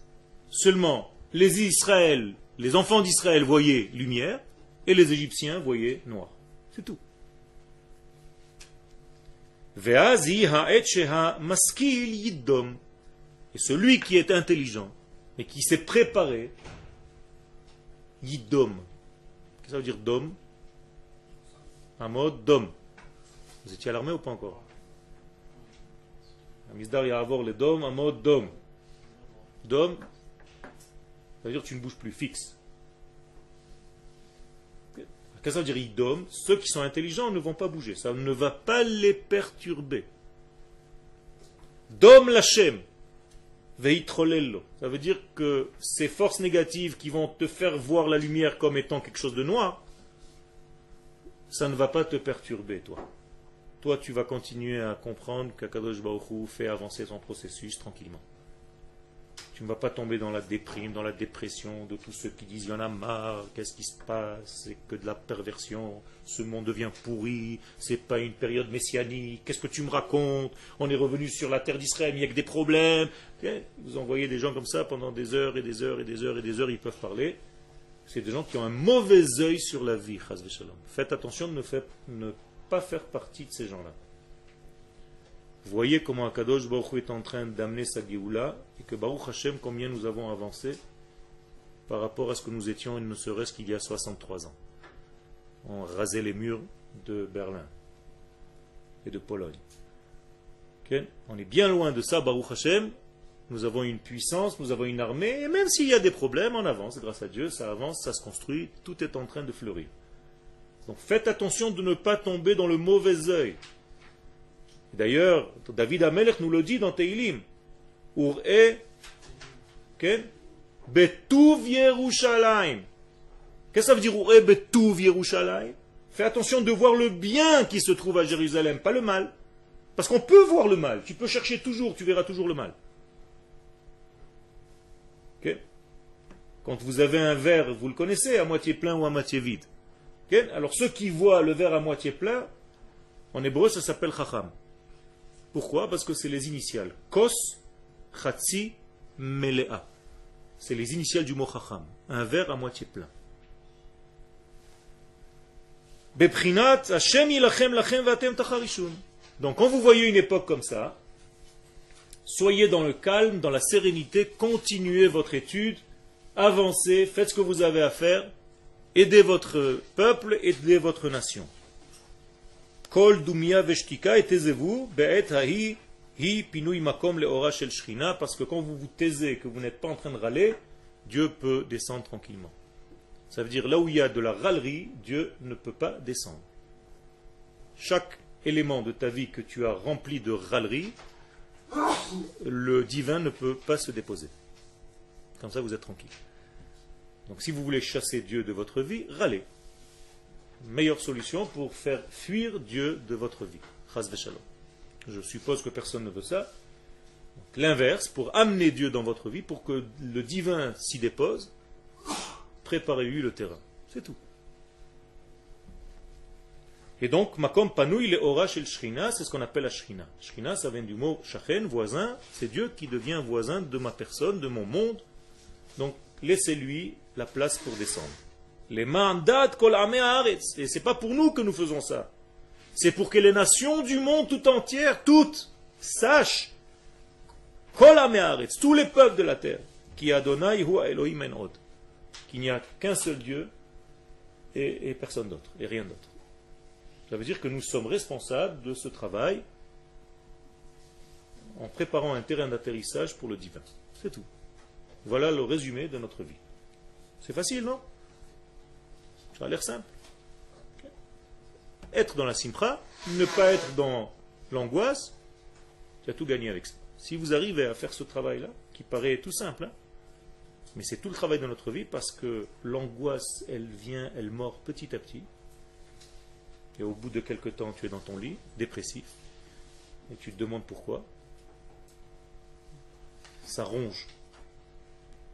Seulement, les enfants d'Israël voyaient lumière, et les Égyptiens voyaient noir. C'est tout. Et celui qui est intelligent, et qui s'est préparé, Yiddom. Qu'est-ce que ça veut dire dom? Un mot dom. Vous étiez à l'armée ou pas encore? Amisdar Yahavor le dom, un mot dom. Dom, ça veut dire tu ne bouges plus, fixe. Qu'est-ce que ça veut dire Yiddom? Ceux qui sont intelligents ne vont pas bouger, ça ne va pas les perturber. Dom Lachem. Ça veut dire que ces forces négatives qui vont te faire voir la lumière comme étant quelque chose de noir, ça ne va pas te perturber, toi. Toi, tu vas continuer à comprendre qu'Akadosh Baruch Hu fait avancer son processus tranquillement. Tu ne vas pas tomber dans la déprime, dans la dépression de tous ceux qui disent il y en a marre, qu'est-ce qui se passe, c'est que de la perversion, ce monde devient pourri, c'est pas une période messianique, qu'est-ce que tu me racontes, on est revenu sur la terre d'Israël, il n'y a que des problèmes. Vous envoyez des gens comme ça pendant des heures et des heures et des heures et des heures, ils peuvent parler. C'est des gens qui ont un mauvais œil sur la vie, chas v'shalom. Faites attention de ne pas faire partie de ces gens-là. Vous voyez comment Akadosh Baruch Hu est en train d'amener sa Géoula et que Baruch Hashem, combien nous avons avancé par rapport à ce que nous étions, ne serait-ce qu'il y a 63 ans. On rasait les murs de Berlin et de Pologne. Okay? On est bien loin de ça, Baruch Hashem. Nous avons une puissance, nous avons une armée, et même s'il y a des problèmes, on avance, grâce à Dieu, ça avance, ça se construit, tout est en train de fleurir. Donc faites attention de ne pas tomber dans le mauvais œil. D'ailleurs, David Amelech nous le dit dans Teilim. Ur'e, Betuv Yerushalayim. Qu'est-ce que ça veut dire Ur'e Betuv Yerushalayim? Fais attention de voir le bien qui se trouve à Jérusalem, pas le mal. Parce qu'on peut voir le mal. Tu peux chercher toujours, tu verras toujours le mal. Okay? Quand vous avez un verre, vous le connaissez, à moitié plein ou à moitié vide. Okay? Alors ceux qui voient le verre à moitié plein, en hébreu ça s'appelle Chacham. Pourquoi? Parce que c'est les initiales. Kos, Chatzi, Melea. C'est les initiales du mot Chacham. Un verre à moitié plein. Beprinat, Hashem yilachem lachem vatem tacharishun. Donc quand vous voyez une époque comme ça, soyez dans le calme, dans la sérénité, continuez votre étude, avancez, faites ce que vous avez à faire, aidez votre peuple, aidez votre nation. Kol dumia veshtika et taisez-vous, be'et hahi hi pinui makom leora shel shchina, parce que quand vous vous taisez, que vous n'êtes pas en train de râler, Dieu peut descendre tranquillement. Ça veut dire là où il y a de la râlerie, Dieu ne peut pas descendre. Chaque élément de ta vie que tu as rempli de râlerie, le divin ne peut pas se déposer. Comme ça, vous êtes tranquille. Donc, si vous voulez chasser Dieu de votre vie, râlez. Meilleure solution pour faire fuir Dieu de votre vie. Chas v'shalom. Je suppose que personne ne veut ça. Donc, l'inverse, pour amener Dieu dans votre vie, pour que le divin s'y dépose, préparez-lui le terrain. C'est tout. Et donc, makom panouï le ora shel shchina, c'est ce qu'on appelle la shchina. Shchina, ça vient du mot shachen, voisin. C'est Dieu qui devient voisin de ma personne, de mon monde. Donc, laissez-lui la place pour descendre. Les mandat kol amei haaretz. Et c'est pas pour nous que nous faisons ça. C'est pour que les nations du monde tout entière, toutes, sachent, kol amei haaretz, tous les peuples de la terre, qui Adonai hu Elohim en od, qu'il n'y a qu'un seul Dieu et personne d'autre, et rien d'autre. Ça veut dire que nous sommes responsables de ce travail en préparant un terrain d'atterrissage pour le divin. C'est tout. Voilà le résumé de notre vie. C'est facile, non? Ça a l'air simple. Être dans la simcha, ne pas être dans l'angoisse, tu as tout gagné avec ça. Si vous arrivez à faire ce travail-là, qui paraît tout simple, hein, mais c'est tout le travail de notre vie parce que l'angoisse, elle vient, elle mord petit à petit. Et au bout de quelque temps, tu es dans ton lit, dépressif, et tu te demandes pourquoi. Ça ronge.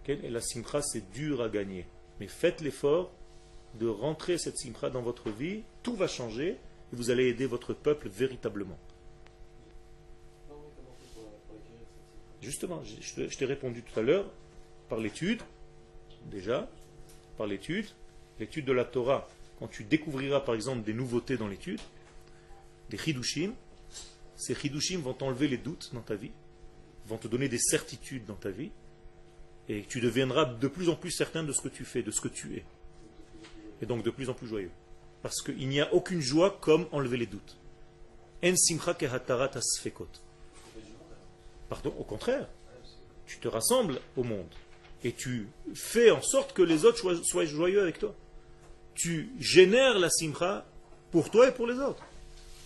Et la simcha, c'est dur à gagner. Mais faites l'effort de rentrer cette simcha dans votre vie, tout va changer, et vous allez aider votre peuple véritablement. Justement, je t'ai répondu tout à l'heure, par l'étude, déjà, par l'étude de la Torah, quand tu découvriras par exemple des nouveautés dans l'étude, des chidushim, ces chidushim vont t'enlever les doutes dans ta vie, vont te donner des certitudes dans ta vie, et tu deviendras de plus en plus certain de ce que tu fais, de ce que tu es. Et donc de plus en plus joyeux. Parce qu'il n'y a aucune joie comme enlever les doutes. En simcha kehatarat asfekot. Pardon, au contraire. Tu te rassembles au monde. Et tu fais en sorte que les autres soient joyeux avec toi. Tu génères la simcha pour toi et pour les autres.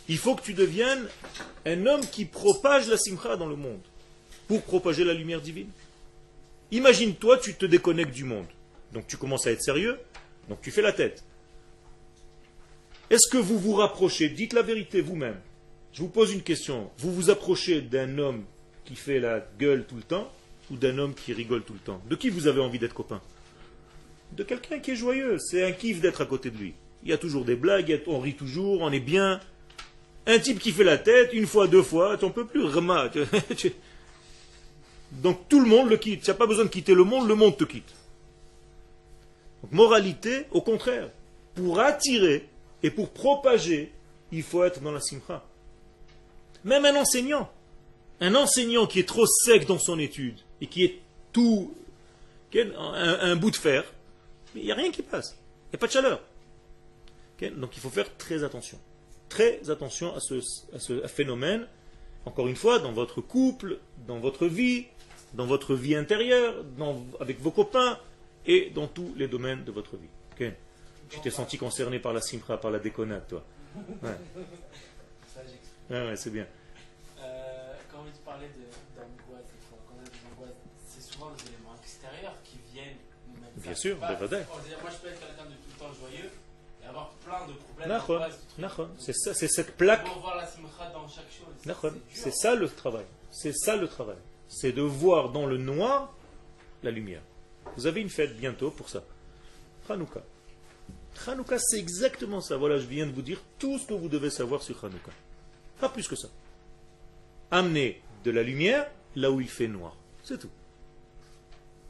Il faut que tu deviennes un homme qui propage la simcha dans le monde. Pour propager la lumière divine. Imagine-toi, tu te déconnectes du monde. Donc tu commences à être sérieux. Donc tu fais la tête. Est-ce que vous vous rapprochez? Dites la vérité vous-même. Je vous pose une question. Vous vous approchez d'un homme qui fait la gueule tout le temps ou d'un homme qui rigole tout le temps? De qui vous avez envie d'être copain? De quelqu'un qui est joyeux. C'est un kiff d'être à côté de lui. Il y a toujours des blagues, on rit toujours, on est bien. Un type qui fait la tête, une fois, deux fois, tu n'en peux plus. Donc tout le monde le quitte. Tu n'as pas besoin de quitter le monde te quitte. Donc, moralité, au contraire, pour attirer et pour propager, il faut être dans la simcha. Même un enseignant qui est trop sec dans son étude et qui est tout un bout de fer, il n'y a rien qui passe. Il n'y a pas de chaleur. Donc il faut faire très attention. Très attention à ce phénomène. Encore une fois, dans votre couple, dans votre vie intérieure, avec vos copains, et dans tous les domaines de votre vie. Okay. Tu t'es senti concerné par la simcha, par la déconnade, toi. Ouais. Ouais, c'est bien. Quand tu parlais d'angoisse, quand on a des angoisses, c'est souvent des éléments extérieurs qui viennent nous mettre ça. Bien sûr, moi je peux être quelqu'un de tout le temps joyeux et avoir plein de problèmes. C'est cette plaque. Pour voir la simcha dans chaque chose. C'est ça le travail. C'est ça le travail. C'est de voir dans le noir la lumière. Vous avez une fête bientôt pour ça. Hanouka. Hanouka, c'est exactement ça. Voilà, je viens de vous dire tout ce que vous devez savoir sur Hanouka. Pas plus que ça. Amener de la lumière là où il fait noir. C'est tout.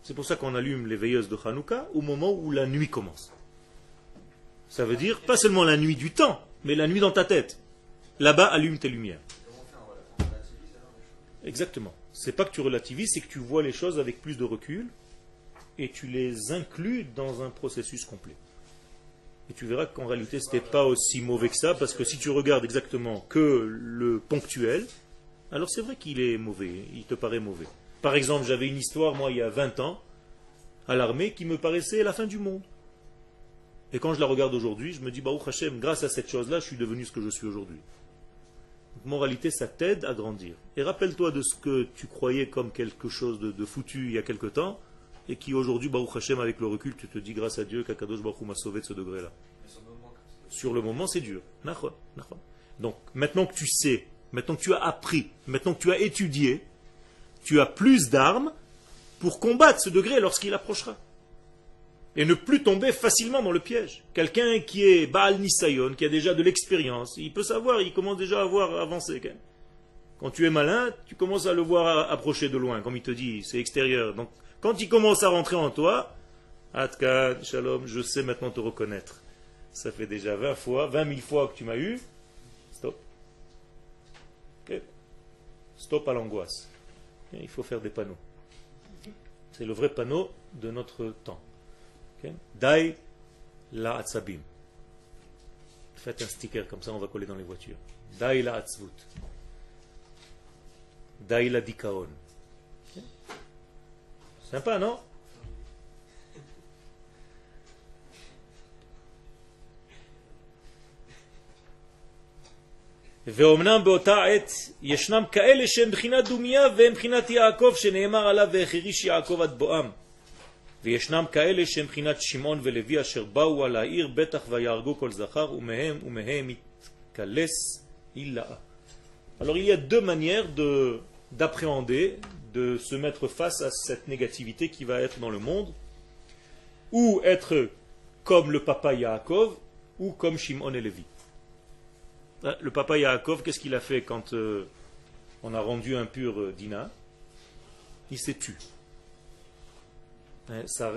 C'est pour ça qu'on allume les veilleuses de Hanouka au moment où la nuit commence. Ça veut dire pas seulement la nuit du temps, mais la nuit dans ta tête. Là-bas, allume tes lumières. Exactement. C'est pas que tu relativises, c'est que tu vois les choses avec plus de recul et tu les inclus dans un processus complet. Et tu verras qu'en réalité, ce n'était pas aussi mauvais que ça, parce que si tu regardes exactement que le ponctuel, alors c'est vrai qu'il est mauvais, il te paraît mauvais. Par exemple, j'avais une histoire, moi, il y a 20 ans, à l'armée, qui me paraissait la fin du monde. Et quand je la regarde aujourd'hui, je me dis, Baruch Hashem, grâce à cette chose-là, je suis devenu ce que je suis aujourd'hui. Donc, moralité, ça t'aide à grandir. Et rappelle-toi de ce que tu croyais comme quelque chose de foutu il y a quelque temps, et qui aujourd'hui, Baruch Hashem, avec le recul, tu te dis grâce à Dieu qu'Akadosh Baruch Hu m'a sauvé de ce degré-là. Sur le moment, c'est dur. Donc, maintenant que tu sais, maintenant que tu as appris, maintenant que tu as étudié, tu as plus d'armes pour combattre ce degré lorsqu'il approchera. Et ne plus tomber facilement dans le piège. Quelqu'un qui est Baal Nisayon, qui a déjà de l'expérience, il peut savoir, il commence déjà à voir avancer. Quand tu es malin, tu commences à le voir approcher de loin, comme il te dit, c'est extérieur. Donc, quand il commence à rentrer en toi, Adkan, Shalom, je sais maintenant te reconnaître. Ça fait déjà 20 000 fois que tu m'as eu. Stop. Okay. Stop à l'angoisse. Il faut faire des panneaux. C'est le vrai panneau de notre temps. Okay. Dai la atzabim. Faites un sticker comme ça, on va coller dans les voitures. Dai la atzvut. Dai la dikaon. Okay. Sympa, non? ואומנם באותה עת ישנם כאלה שהם בחינת דומיה והם בחינת יעקב שנאמר עליו והחריש יעקב עד בואם, וישנם כאלה שהם בחינת שמעון ולוי אשר באו על העיר בטח ויהרגו כל זכר ומהם יתקלס הילאה. Alors il y a deux manières d'appréhender, de se mettre face à cette négativité qui va être dans le monde, ou être comme le papa Yaakov ou comme Shimon et Lévi. Le papa Yaakov, qu'est-ce qu'il a fait quand on a rendu impur Dina? Il s'est tué. Sa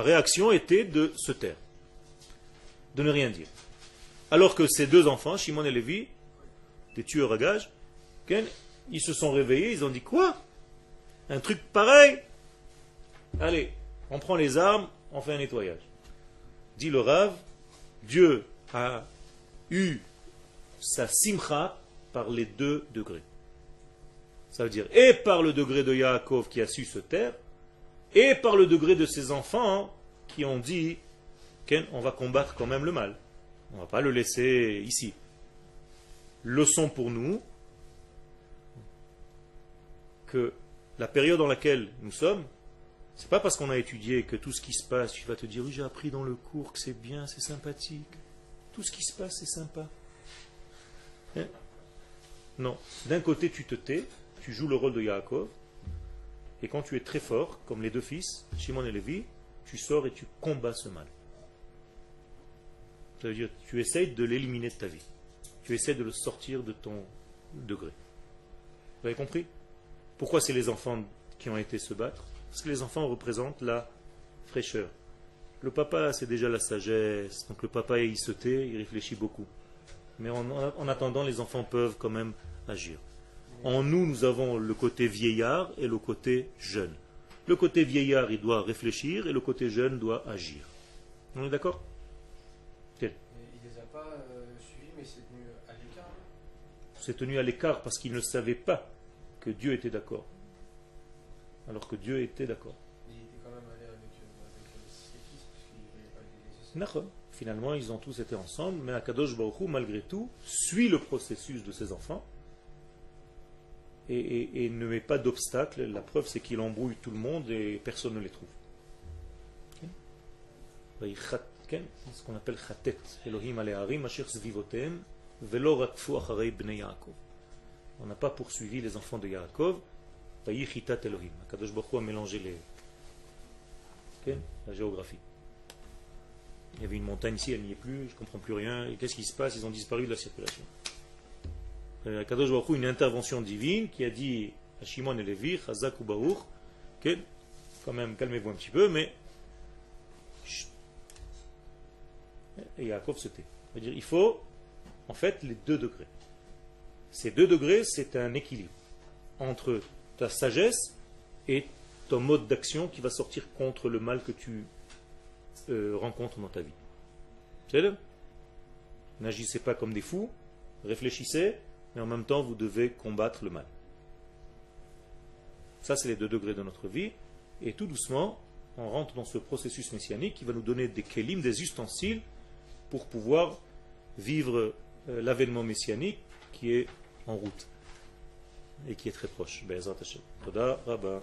réaction était de se taire, de ne rien dire. Alors que ses deux enfants, Shimon et Lévi, des tueurs à gages, ils se sont réveillés, ils ont dit quoi? Un truc pareil? Allez, on prend les armes, on fait un nettoyage. Dit le Rav, Dieu a eu sa simcha par les deux degrés. Ça veut dire et par le degré de Yaakov qui a su se taire, et par le degré de ses enfants qui ont dit on va combattre quand même le mal. On ne va pas le laisser ici. Leçon pour nous que la période dans laquelle nous sommes, c'est pas parce qu'on a étudié que tout ce qui se passe, tu vas te dire oui, j'ai appris dans le cours que c'est bien, c'est sympathique. Tout ce qui se passe, c'est sympa. Non. D'un côté, tu te tais, tu joues le rôle de Yaakov, et quand tu es très fort, comme les deux fils, Shimon et Lévi, tu sors et tu combats ce mal. Ça veut dire tu essayes de l'éliminer de ta vie. Tu essaies de le sortir de ton degré. Vous avez compris? Pourquoi c'est les enfants qui ont été se battre? Parce que les enfants représentent la fraîcheur. Le papa, c'est déjà la sagesse. Donc le papa, il se tait, il réfléchit beaucoup. Mais en attendant, les enfants peuvent quand même agir. En nous, nous avons le côté vieillard et le côté jeune. Le côté vieillard, il doit réfléchir et le côté jeune doit agir. On est d'accord? Il ne les a pas suivis, mais il s'est tenu à l'écart. C'est tenu à l'écart parce qu'il ne savait pas que Dieu était d'accord. Alors que Dieu était d'accord. Il était quand même allé avec ses fils, puisqu'il ne voulait pas les laisser seuls. Finalement, ils ont tous été ensemble, mais Akadosh Baruch Hu, malgré tout, suit le processus de ses enfants et ne met pas d'obstacle. La preuve, c'est qu'il embrouille tout le monde et personne ne les trouve. Ce qu'on appelle Chatet. Elohim aleharim asher zvivotem velo rakfu acharei bnei Yaakov. On n'a pas poursuivi les enfants de Yaakov. Vayichitat Elohim. Akadosh Baruch Hu a mélangé la géographie. Il y avait une montagne ici, elle n'y est plus, je ne comprends plus rien. Et qu'est-ce qui se passe? Ils ont disparu de la circulation. Akadosh Baruch Hu, une intervention divine qui a dit à Shimon et Lévi, Chazak ou Baruch, quand même, calmez-vous un petit peu, mais et Yaakov se tait. C'est-à-dire, il faut en fait les deux degrés. Ces deux degrés, c'est un équilibre entre ta sagesse et ton mode d'action qui va sortir contre le mal que tu rencontres dans ta vie. C'est ça? N'agissez pas comme des fous, réfléchissez, mais en même temps vous devez combattre le mal. Ça, c'est les deux degrés de notre vie, et tout doucement, on rentre dans ce processus messianique qui va nous donner des kélim, des ustensiles, pour pouvoir vivre l'avènement messianique qui est en route et qui est très proche. Be'ezrat Hashem. Toda Rabba.